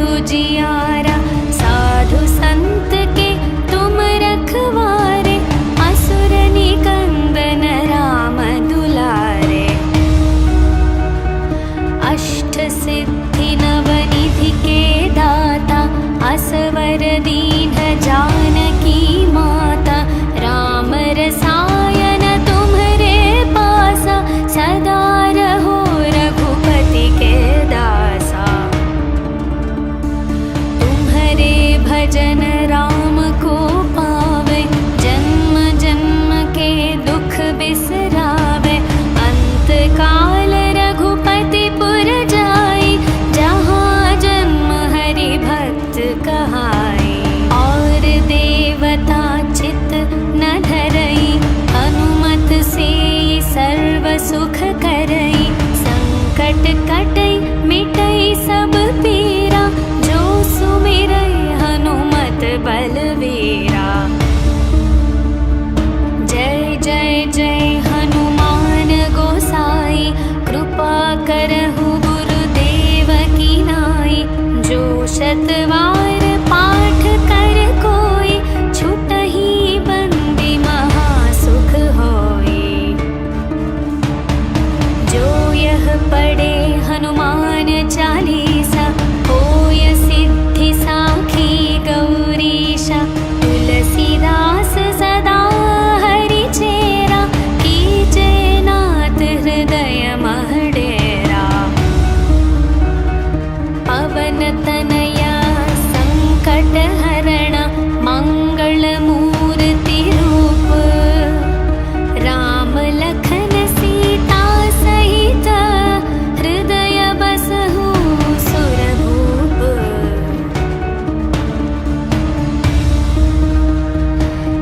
उजियारा, साधु संत के तुम रखवारे, असुर निकंदन राम दुलारे। अष्ट सिद्धि नवनिधि के दाता, असवर दीन जानकी माता, राम रसायन तुम्हारे पासा, सदा रहो रघुपति के दासा। तुम्हारे भजन राम को पावे, जन्म जन्म के दुख बिसरावे, अंत काल रघुपति पुर जाई, जहाँ जन्म हरि भक्त कहाई। और देवता चित न धरई, अनुमत से सर्व सुख करई, संकट कटई मिटई सब पीरा, जो सुमिरई हनुमत बलवीरा। जय जय जय हनुमान गोसाई, कृपा करहु गुरुदेव की नाई। जो शतवार पाठ कर कोई, छुटहि बंदी महासुख होई। जो यह पढ़े हनुमान चालीसा, होय सिद्धि साखी गौरीशा। तुलसीदास सदा हरि चेरा, कीजे नाथ हृदय मह डेरा। पवन तनया संकट हरण, मंगल मूर्ति रूप, राम लखन सीता सहित, हृदय बसहु सुरभूप।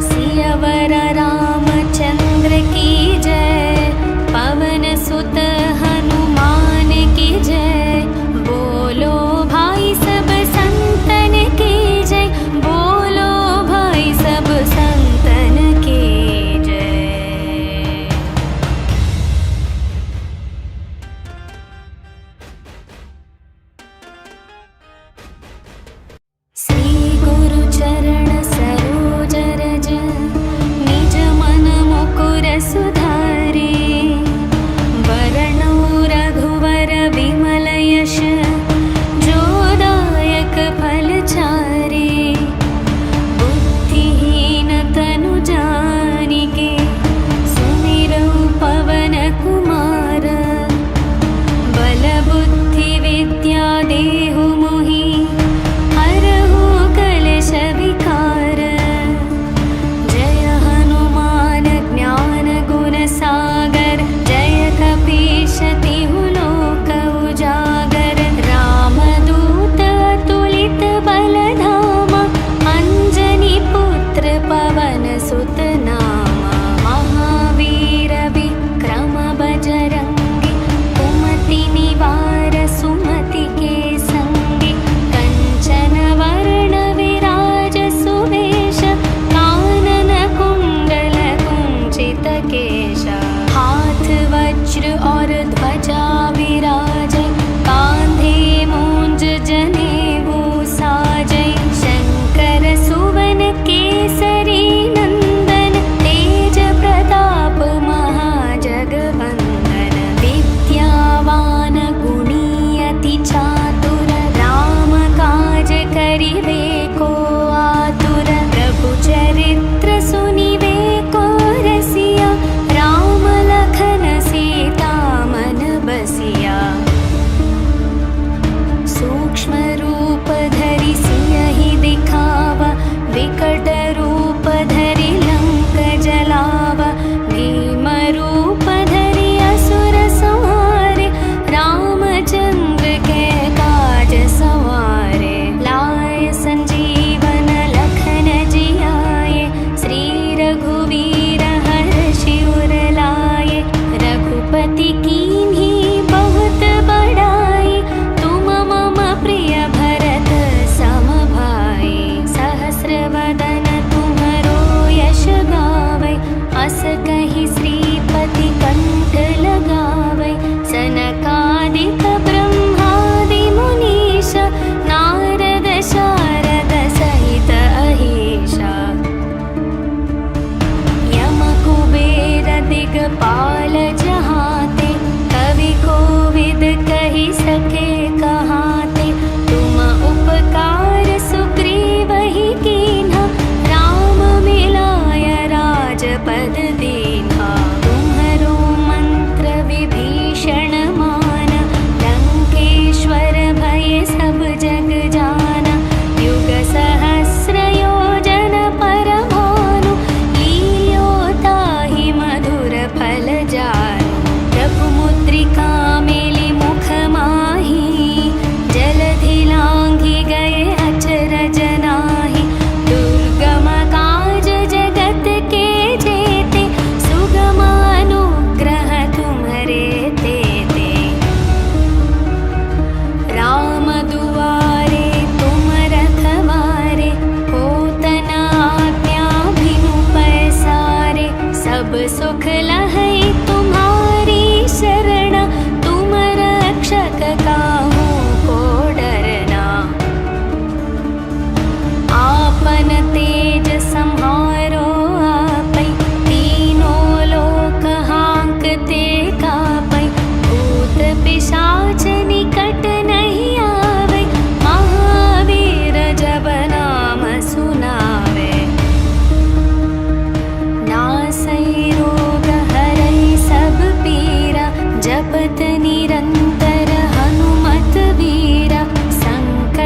सियावर रामचंद्र की जय, पवन सुत हनुमान की जय। बोलो भाई सब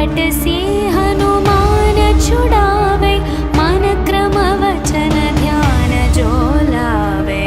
संकट से हनुमान छुड़ावे, मन क्रम वचन ध्यान जो लावे।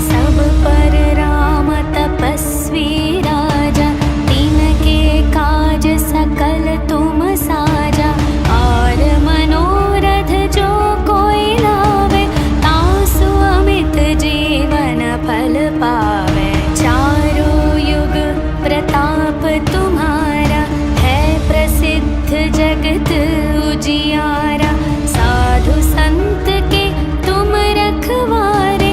सब पर राम तपस्वी राजा, तिनके काज सकल तुम साजा। और मनोरथ जो कोई लावे, तासु अमित जीवन फल पावे। चारों युग प्रताप तुम्हारा, है प्रसिद्ध जगत उजियारा। साधु संत के तुम रखवारे,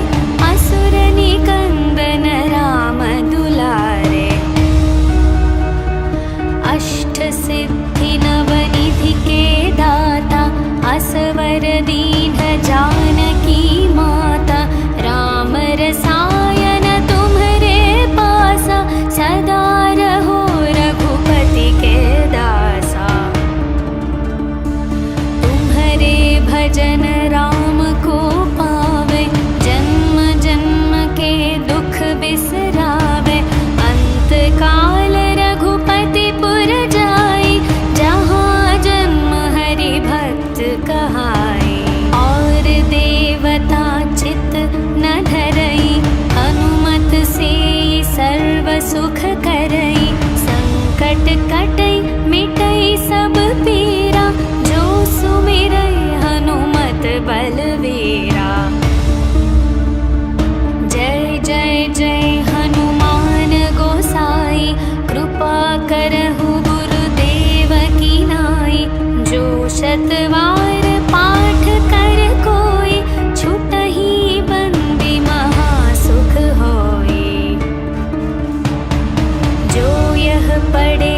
असुर निकंदन राम दुलारे। अष्ट सिद्धि नवनिधि के दाता, असवर दीन जानकी माता। राम रसायन तुम्हरे पासा, सदा रहो रघुपति के दासा। तुम्हरे भजन राम को पावे, जन्म जन्म के दुख बिसरावे। अंत काल रघुपति पुर जाई, जहाँ जन्म हरि भक्त कहाई। और देवता चित न धरई, हनुमत से सर्व सुख करई। संकट कटई मिटई सब पीरा, जो सुमिरई हनुमत बलवीरा। जय जय जय हनुमान गोसाई, कृपा करहु गुरुदेव की नाई। जो शतवार पाठ कर कोई, छुटहि बंदी महासुख होई। जो यह पढ़े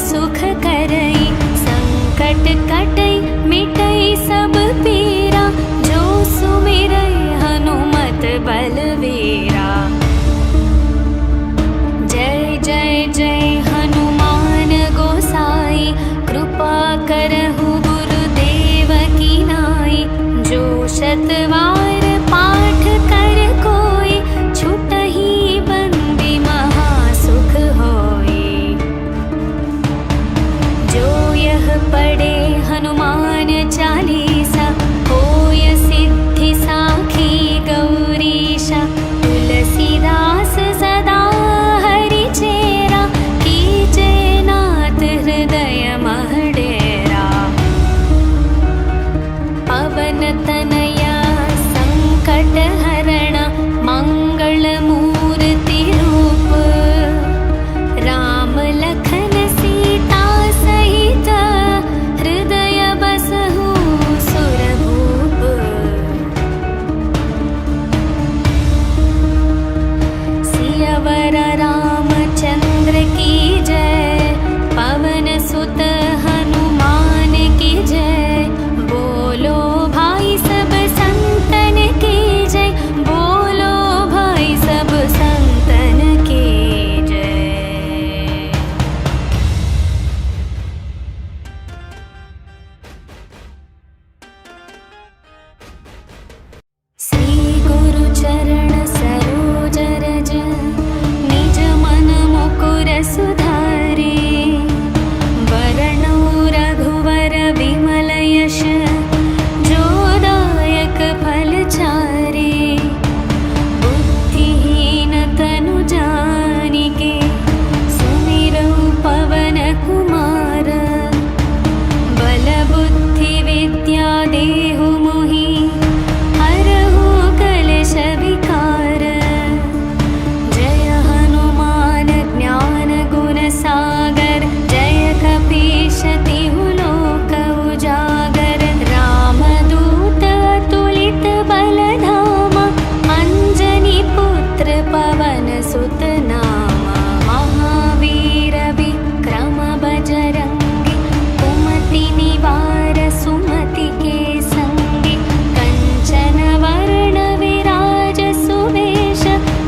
सुख करई, संकट कटई मिटई सब पीरा, जो सुमिरई हनुमत बलवीरा। जय जय जय हनुमान गोसाई, कृपा करहु गुरुदेव की नाई, जो शतवार पाठ कर कोई, छुटहि बंदी महासुख होई। जो यह पढ़े हनुमान चालीसा, होय सिद्धि साखी गौरीशा। तुलसीदास सदा हरि चेरा, कीजे नाथ हृदय मह डेरा। पवन तनया संकट हरण, मंगल मूर्ति रूप, राम लखन सीता सहित, हृदय बसहु सुरभूप। सियावर रामचंद्र की जय, पवन सुत हनुमान की जय। बोलो भाई सब संतन की जय, बोलो भाई सब संतन की जय। श्री गुरु चरण सरोज रज, निज मन मुकुर सुधारे। वरणो रघुवर विमल यश, जो दायक फल चारे। बुद्धिहीन तनु जानिके, सुमिरौ पवन कुमार। बल बुद्धि विद्या देहु मोहि, हरहु कलेश विकार। जय हनुमान ज्ञान गुण सागर, जय कपीश तिहु लोक उजागर। रामदूत अतुलित बल धामा, अंजनी पुत्र पवन सुत नामा। महावीर विक्रम बजरंगी, कुमति निवार सुमति के संगी। कंचन वर्ण विराज सुवेश,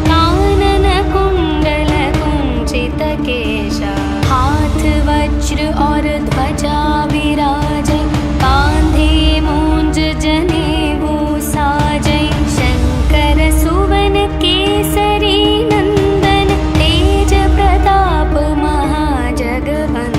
कानन कुंडल कुंचित केश। हाथ वज्र और ध्वजा विराजै, कांधे मूंज जनेऊ साजै। शंकर सुवन केसरी नंदन, तेज प्रताप महाजगवंदन।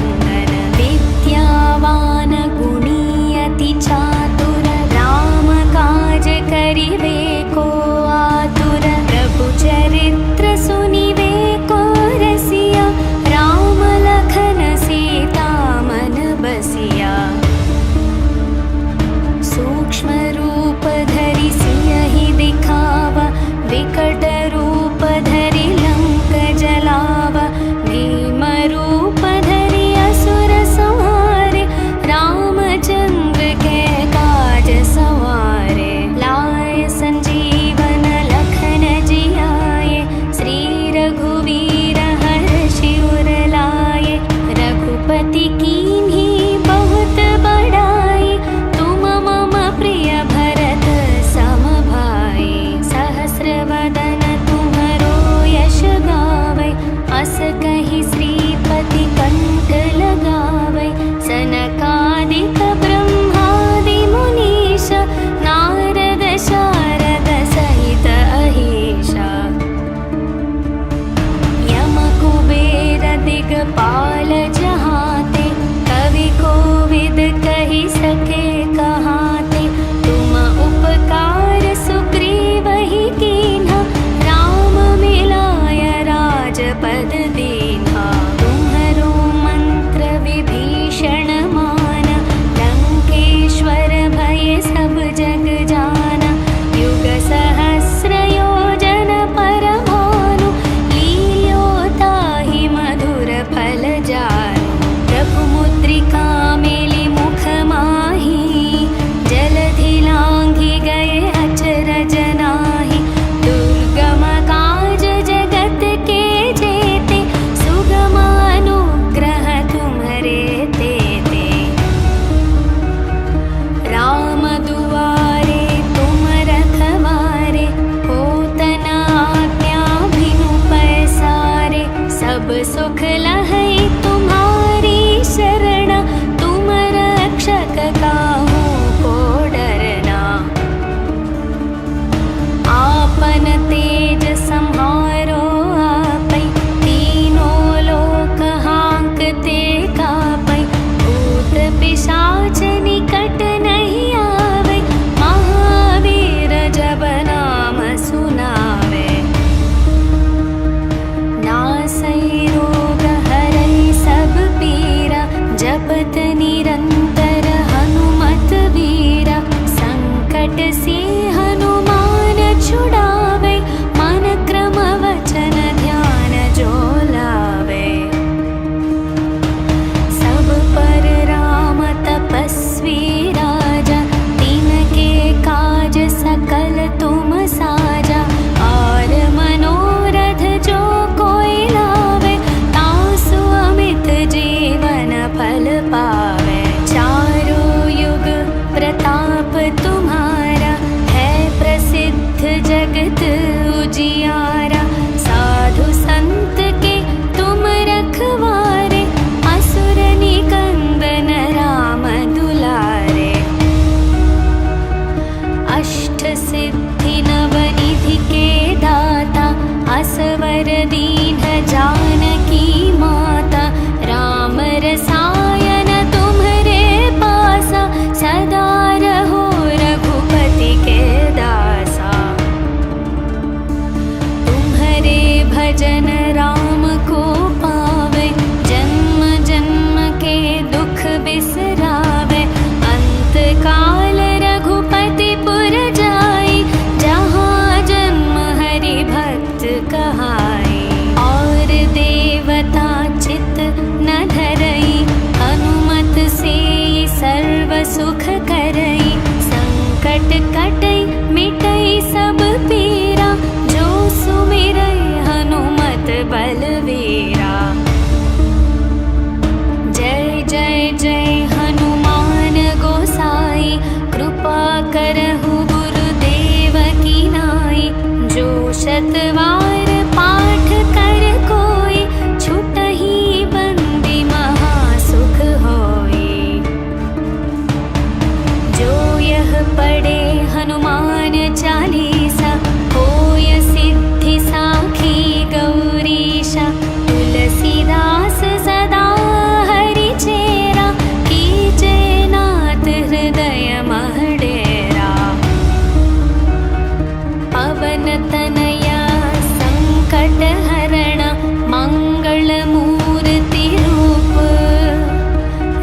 विद्यावान गुणी अति चातुर, राम काज करिवे को आतुर। प्रभु चरित्र सुनिवे को रसिया, राम लखन सीता मन शतवार पाठ कर कोई, छुटहि बंदी महासुख होई। जो यह पढ़े हनुमान चालीसा, होय सिद्धि साखी गौरीशा। तुलसीदास सदा हरि चेरा, कीजे नाथ हृदय मह डेरा। पवन तनया संकट हरण, मंगल मूर्ति रूप।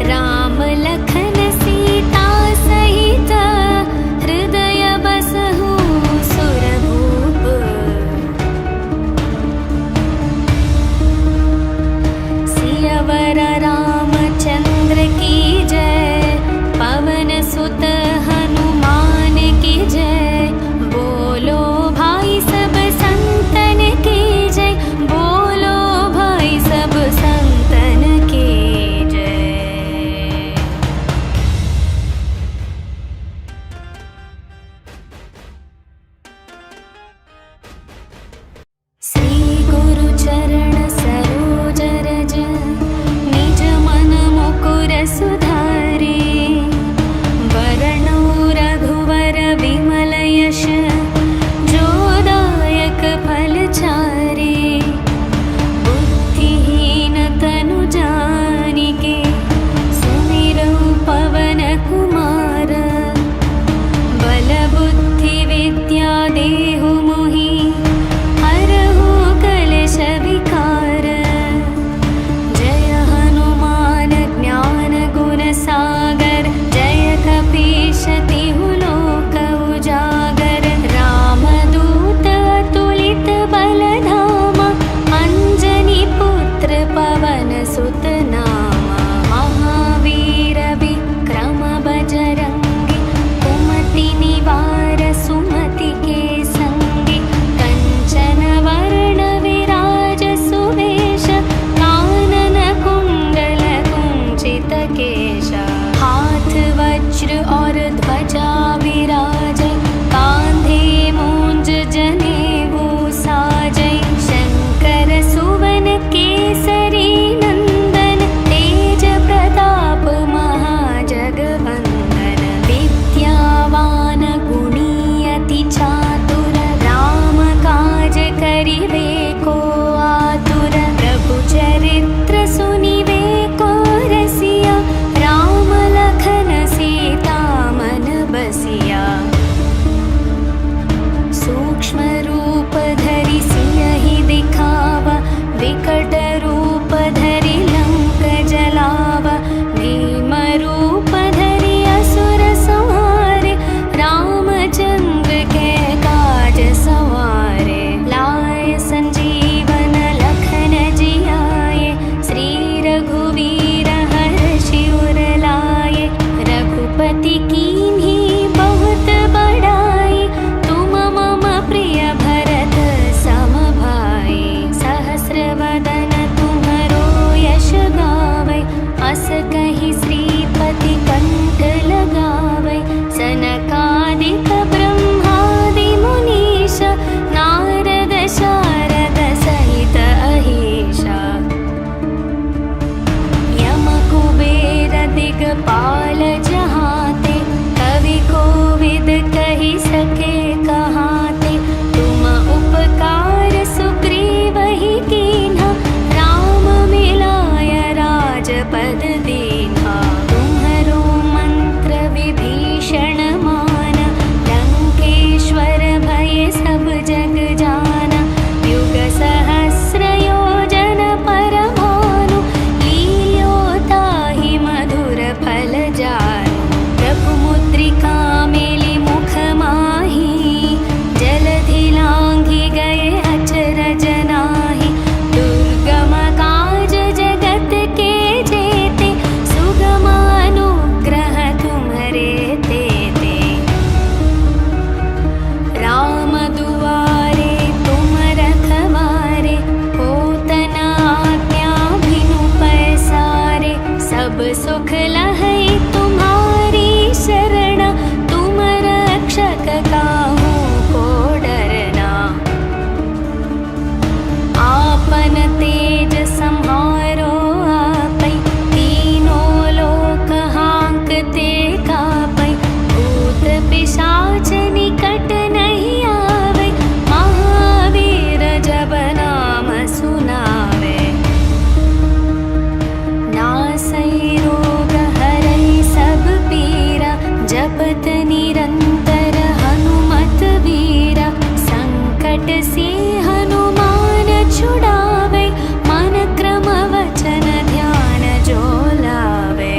राम लखन सीता सहित, हृदय बसहु सुरभूप। सियावर रामचंद्र की जय, पवन सुत हनुमान की जय। बोलो भाई सब संतन की जय, बोलो भाई सब संतन की जय। श्री गुरु चरण सरोज रज, निज मन मुकुर सुधारे। वरणौ रघुवर विमल यश, जो दायक फल चारे। बुद्धिहीन तनु जानिके, सुमिरौ पवन कुमार। बल बुद्धि विद्या देहु मोहि, हरहु कलेश विकार। जय हनुमान ज्ञान गुण सागर, जय कपीश तिहु लोक उजागर। रामदूत अतुलित बल धामा, अंजनी पुत्र पवन सुत नामा। महावीर विक्रम बजरंगी, कुमति निवार सुमति के संगी। कंचन वर्ण विराज सुवेश, कानन कुंडल कुंचित केश। हाथ वज्र और ध्वजा विराजै, कांधे मूंज जनेऊ साजै। शंकर सुवन केसरी नंदन, तेज प्रताप महाजगवंदन। विद्यावान गुणी अति चातुर, राम काज करिवे को आतुर। प्रभु चरित्र सुनिवे को रसिया, राम लखन सीता मन बसिया। सूक्ष्म रूप धरि सियहि दिखावा, विकट रूप धरि लंक जलावा। भीम रूप धरि असुर संहारे, रामचंद्र के काज सवारे। लाए संजीवन लखन जियाए, श्री रघुवीर हर्षि उर लाए। रघुपति कीन्ही बहुत बड़ाई, तुम मम प्रिय भरत सम भाई। सहस्र वदन तुम्हरो यश गावै, अस कहि श्रीपति कंठ लगावै। सनकादिक ब्रह्मादि मुनीश, नारद शारद सहित अहीशा। यम कुबेर दिगपाल जहाते, कवि कोविद कहि सके कहाते। तुम उपकार सुग्रीवहि कीन्हा, राम मिलाय राजपद दीन्हा। तुम्हरो मंत्र विभीषण माना, लंकेश्वर भय सब जग जाना। युग सहस्र योजन पर भानु, लील्यो ताहि मधुर फल जानु। प्रभु मुद्रिका मेलि मुख माहि, जलधि लांघि गए अचरज नाही। दुर्गम काज जगत के जेते, सुगम अनुग्रह तुम्हरे तेते। राम दुआरे तुम रखवारे, होत न आज्ञा बिनु पैसारे। सब सुख लहै तुम्हारी शरण, तुम रक्षक काहू को डरना। नासै रोग हरै सब पीरा। जपत निरंतर हनुमत वीरा। संकट से हनुमान छुड़ावे। मन क्रम वचन ध्यान जो लावे।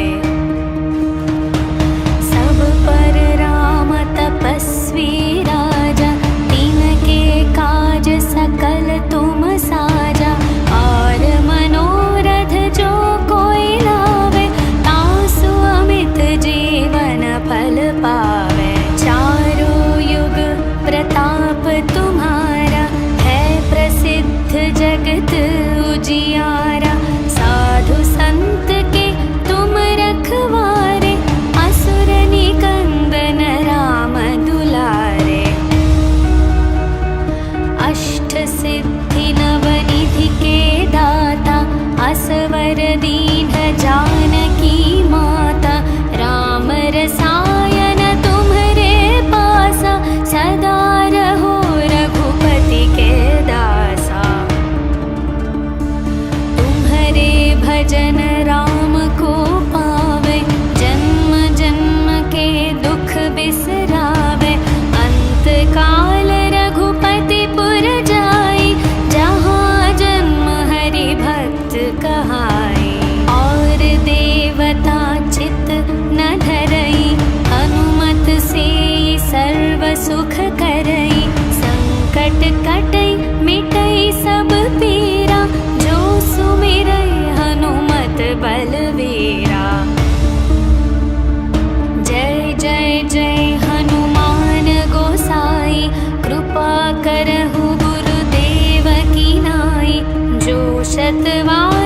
सब पर राम तपस्वी राजा। तिनके काज सकल तुम साजा। और मनोरथ जो कोई लावे। तासु अमित जीवन फल पावे। चारों युग प्रताप तुम्हारा। है प्रसिद्ध जगत उजियारा। साधु संत के तुम रखवारे। असुर निकंदन राम दुलारे। अष्ट सिद्धि नवनिधि के दाता। असवर दीन जानकी माता। राम रसायन तुम्हरे पासा। सदा रहो रघुपति के दासा। तुम्हरे भजन राम को पावे। जन्म जन्म के दुख बिसरावे। अंत काल रघुपति पुर जाई। जहाँ जन्म हरि भक्त कहाई। और देवता चित न धरई। हनुमत से सर्व सुख करई। संकट कटई मिटई सब पीरा। जो सुमिरै हनुमत बलवीरा। जय जय जय हनुमान गोसाई। कृपा करहु गुरुदेव की नाई। जो शतवार